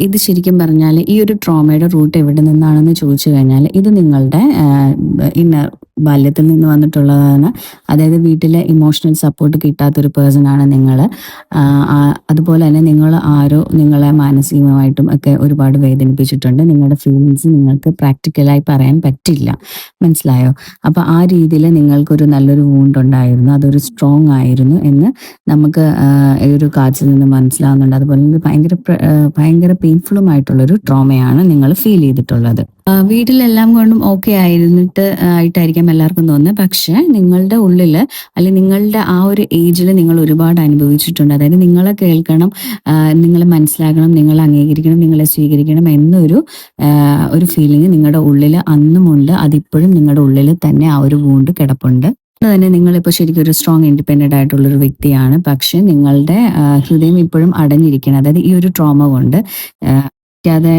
ഇത് ശരിക്കും പറഞ്ഞാൽ ഈ ഒരു ട്രോമയുടെ റൂട്ട് എവിടെ നിന്നാണെന്ന് ചോദിച്ചു കഴിഞ്ഞാൽ ഇത് നിങ്ങളുടെ ഇന്നർ ബാല്യത്തിൽ നിന്ന് വന്നിട്ടുള്ളതാണ്. അതായത് വീട്ടിലെ ഇമോഷണൽ സപ്പോർട്ട് കിട്ടാത്തൊരു പേഴ്സൺ ആണ് നിങ്ങൾ. അതുപോലെ തന്നെ നിങ്ങൾ ആരോ നിങ്ങളെ മാനസികമായിട്ടും ഒക്കെ ഒരുപാട് വേദനിപ്പിച്ചിട്ടുണ്ട്. നിങ്ങളുടെ ഫീലിങ്സ് നിങ്ങൾക്ക് പ്രാക്ടിക്കലായി പറയാൻ പറ്റില്ല. മനസ്സിലായോ? അപ്പോൾ ആ രീതിയിൽ നിങ്ങൾക്കൊരു നല്ലൊരു വൂണ്ട് ഉണ്ടായിരുന്നു, അതൊരു സ്ട്രോങ് ആയിരുന്നു എന്ന് നമുക്ക് ഈ ഒരു കാഴ്ചയിൽ നിന്ന് മനസ്സിലാവുന്നുണ്ട്. അതുപോലെ തന്നെ ഭയങ്കര പെയിൻഫുള്ളുമായിട്ടുള്ളൊരു ട്രോമയാണ് നിങ്ങൾ ഫീൽ ചെയ്തിട്ടുള്ളത്. വീട്ടിലെല്ലാം കൊണ്ടും ഓക്കെ ആയിട്ടായിരിക്കാം എല്ലാവർക്കും തോന്നുന്നത്. പക്ഷെ നിങ്ങളുടെ ഉള്ളിൽ അല്ലെങ്കിൽ നിങ്ങളുടെ ആ ഒരു ഏജിൽ നിങ്ങൾ ഒരുപാട് അനുഭവിച്ചിട്ടുണ്ട്. അതായത് നിങ്ങളെ കേൾക്കണം, നിങ്ങളെ മനസ്സിലാക്കണം, നിങ്ങളെ അംഗീകരിക്കണം, നിങ്ങളെ സ്വീകരിക്കണം എന്നൊരു ഫീലിംഗ് നിങ്ങളുടെ ഉള്ളിൽ അന്നുമുണ്ട്. അതിപ്പോഴും നിങ്ങളുടെ ഉള്ളിൽ തന്നെ ആ ഒരു വൂണ്ട് കിടപ്പുണ്ട്. തന്നെ നിങ്ങളിപ്പോൾ ശരിക്കും ഒരു സ്ട്രോങ് ഇൻഡിപെൻഡൻ്റ് ആയിട്ടുള്ളൊരു വ്യക്തിയാണ്. പക്ഷെ നിങ്ങളുടെ ഹൃദയം ഇപ്പോഴും അടഞ്ഞിരിക്കണം. അതായത് ഈ ഒരു ട്രോമ കൊണ്ട് ാതെ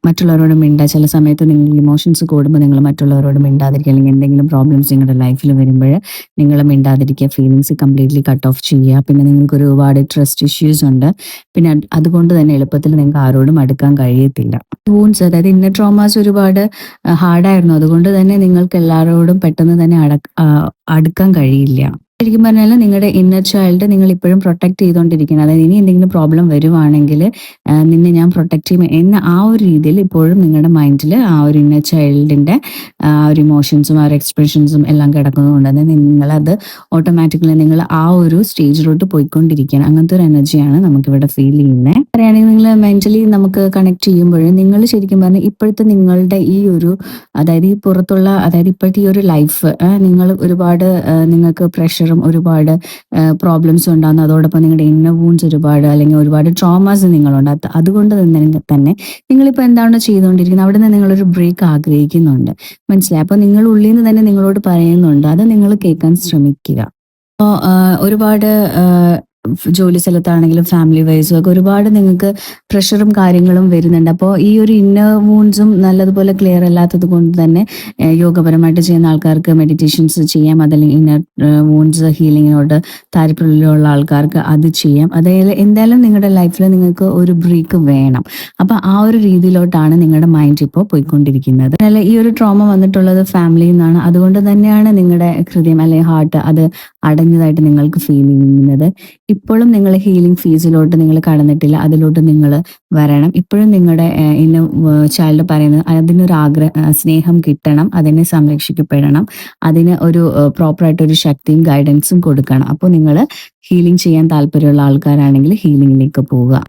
മറ്റുള്ളവരോട് ചില സമയത്ത് നിങ്ങൾ ഇമോഷൻസ് കൂടുമ്പോൾ നിങ്ങൾ മറ്റുള്ളവരോട് മിണ്ടാതിരിക്കുക, അല്ലെങ്കിൽ എന്തെങ്കിലും പ്രോബ്ലംസ് നിങ്ങളുടെ ലൈഫിൽ വരുമ്പോൾ നിങ്ങൾ മിണ്ടാതിരിക്കുക, ഫീലിങ്സ് കംപ്ലീറ്റ്ലി കട്ട് ഓഫ് ചെയ്യുക. പിന്നെ നിങ്ങൾക്ക് ഒരുപാട് ട്രസ്റ്റ് ഇഷ്യൂസ് ഉണ്ട്. പിന്നെ അതുകൊണ്ട് തന്നെ എളുപ്പത്തിൽ നിങ്ങൾക്ക് ആരോടും അടുക്കാൻ കഴിയത്തില്ല. വൂൺസ്, അതായത് ഇന്നർ ട്രോമാസ് ഒരുപാട് ഹാർഡായിരുന്നു. അതുകൊണ്ട് തന്നെ നിങ്ങൾക്ക് എല്ലാവരോടും പെട്ടെന്ന് തന്നെ അടുക്കാൻ കഴിയില്ല. ശരിക്കും പറഞ്ഞാൽ നിങ്ങളുടെ ഇന്നർ ചൈൽഡ് നിങ്ങൾ ഇപ്പോഴും പ്രൊട്ടക്ട് ചെയ്തുകൊണ്ടിരിക്കണം. അതായത് ഇനി എന്തെങ്കിലും പ്രോബ്ലം വരുവാണെങ്കിൽ നിന്നെ ഞാൻ പ്രൊട്ടക്ട് ചെയ്യും എന്ന ആ ഒരു രീതിയിൽ ഇപ്പോഴും നിങ്ങളുടെ മൈൻഡിൽ ആ ഒരു ഇന്നർ ചൈൽഡിൻ്റെ ആ ഒരു ഇമോഷൻസും ആ ഒരു എക്സ്പ്രഷൻസും എല്ലാം കിടക്കുന്നതുകൊണ്ട് തന്നെ നിങ്ങളത് ഓട്ടോമാറ്റിക്കലി നിങ്ങൾ ആ ഒരു സ്റ്റേജിലോട്ട് പോയിക്കൊണ്ടിരിക്കുകയാണ്. അങ്ങനത്തെ ഒരു എനർജിയാണ് നമുക്കിവിടെ ഫീൽ ചെയ്യുന്നത്. പറയുകയാണെങ്കിൽ നിങ്ങൾ മെൻ്റലി നമുക്ക് കണക്ട് ചെയ്യുമ്പോൾ നിങ്ങൾ ശരിക്കും പറഞ്ഞാൽ ഇപ്പോഴത്തെ നിങ്ങളുടെ ഈ ഒരു അതായത് ഈ പുറത്തുള്ള അതായത് ഇപ്പോഴത്തെ ഈ ഒരു ലൈഫ് നിങ്ങൾ ഒരുപാട് നിങ്ങൾക്ക് പ്രഷറും ഒരുപാട് പ്രോബ്ലംസ് ഉണ്ടാകുന്നു. അതോടൊപ്പം നിങ്ങളുടെ ഇന്നർ വൂൺസ് ഒരുപാട് അല്ലെങ്കിൽ ഒരുപാട് ട്രോമാസ് നിങ്ങളുണ്ട്. അതുകൊണ്ട് തന്നെ നിങ്ങളിപ്പോൾ എന്താണ് ചെയ്തുകൊണ്ടിരിക്കുന്നത് അവിടെ നിന്ന് നിങ്ങളൊരു ബ്രേക്ക് ആഗ്രഹിക്കുന്നുണ്ട്. മനസ്സിലായി? അപ്പോൾ നിങ്ങൾ ഉള്ളിൽ നിന്ന് തന്നെ നിങ്ങളോട് പറയുന്നുണ്ട്, അത് നിങ്ങൾ കേൾക്കാൻ ശ്രമിക്കുക. അപ്പോൾ ഒരുപാട് ജോലി സ്ഥലത്താണെങ്കിലും ഫാമിലി വൈസും ഒക്കെ ഒരുപാട് നിങ്ങൾക്ക് പ്രഷറും കാര്യങ്ങളും വരുന്നുണ്ട്. അപ്പോൾ ഈ ഒരു ഇന്നർ വൂൺസും നല്ലതുപോലെ ക്ലിയർ അല്ലാത്തത് കൊണ്ട് തന്നെ യോഗപരമായിട്ട് ചെയ്യുന്ന ആൾക്കാർക്ക് മെഡിറ്റേഷൻസ് ചെയ്യാം. അതല്ലെങ്കിൽ ഇന്നർ വൂൺസ് ഹീലിങ്ങിനോട് താല്പര്യമുള്ള ആൾക്കാർക്ക് അത് ചെയ്യാം. അതായത് എന്തായാലും നിങ്ങളുടെ ലൈഫിൽ നിങ്ങൾക്ക് ഒരു ബ്രേക്ക് വേണം. അപ്പോൾ ആ ഒരു രീതിയിലോട്ടാണ് നിങ്ങളുടെ മൈൻഡ് ഇപ്പോൾ പോയിക്കൊണ്ടിരിക്കുന്നത്. അല്ല, ഈ ഒരു ട്രോമ വന്നിട്ടുള്ളത് ഫാമിലിയിൽ നിന്നാണ്. അതുകൊണ്ട് തന്നെയാണ് നിങ്ങളുടെ ഹൃദയം അല്ലെങ്കിൽ ഹാർട്ട് അത് അടഞ്ഞതായിട്ട് നിങ്ങൾക്ക് ഫീൽ ചെയ്യുന്നത്. ഇപ്പോഴും നിങ്ങൾ ഹീലിംഗ് ഫേസിലോട്ട് നിങ്ങൾ കടന്നിട്ടില്ല. അതിലോട്ട് നിങ്ങൾ വരണം. ഇപ്പോഴും നിങ്ങളുടെ ഇന്ന് ചൈൽഡ് പറയുന്നത് അതിനൊരു സ്നേഹം കിട്ടണം, അതിനെ സംരക്ഷിക്കപ്പെടണം, അതിന് ഒരു പ്രോപ്പറായിട്ടൊരു ശക്തിയും ഗൈഡൻസും കൊടുക്കണം. അപ്പോൾ നിങ്ങൾ ഹീലിംഗ് ചെയ്യാൻ താല്പര്യമുള്ള ആൾക്കാരാണെങ്കിൽ ഹീലിംഗിലേക്ക് പോവുക.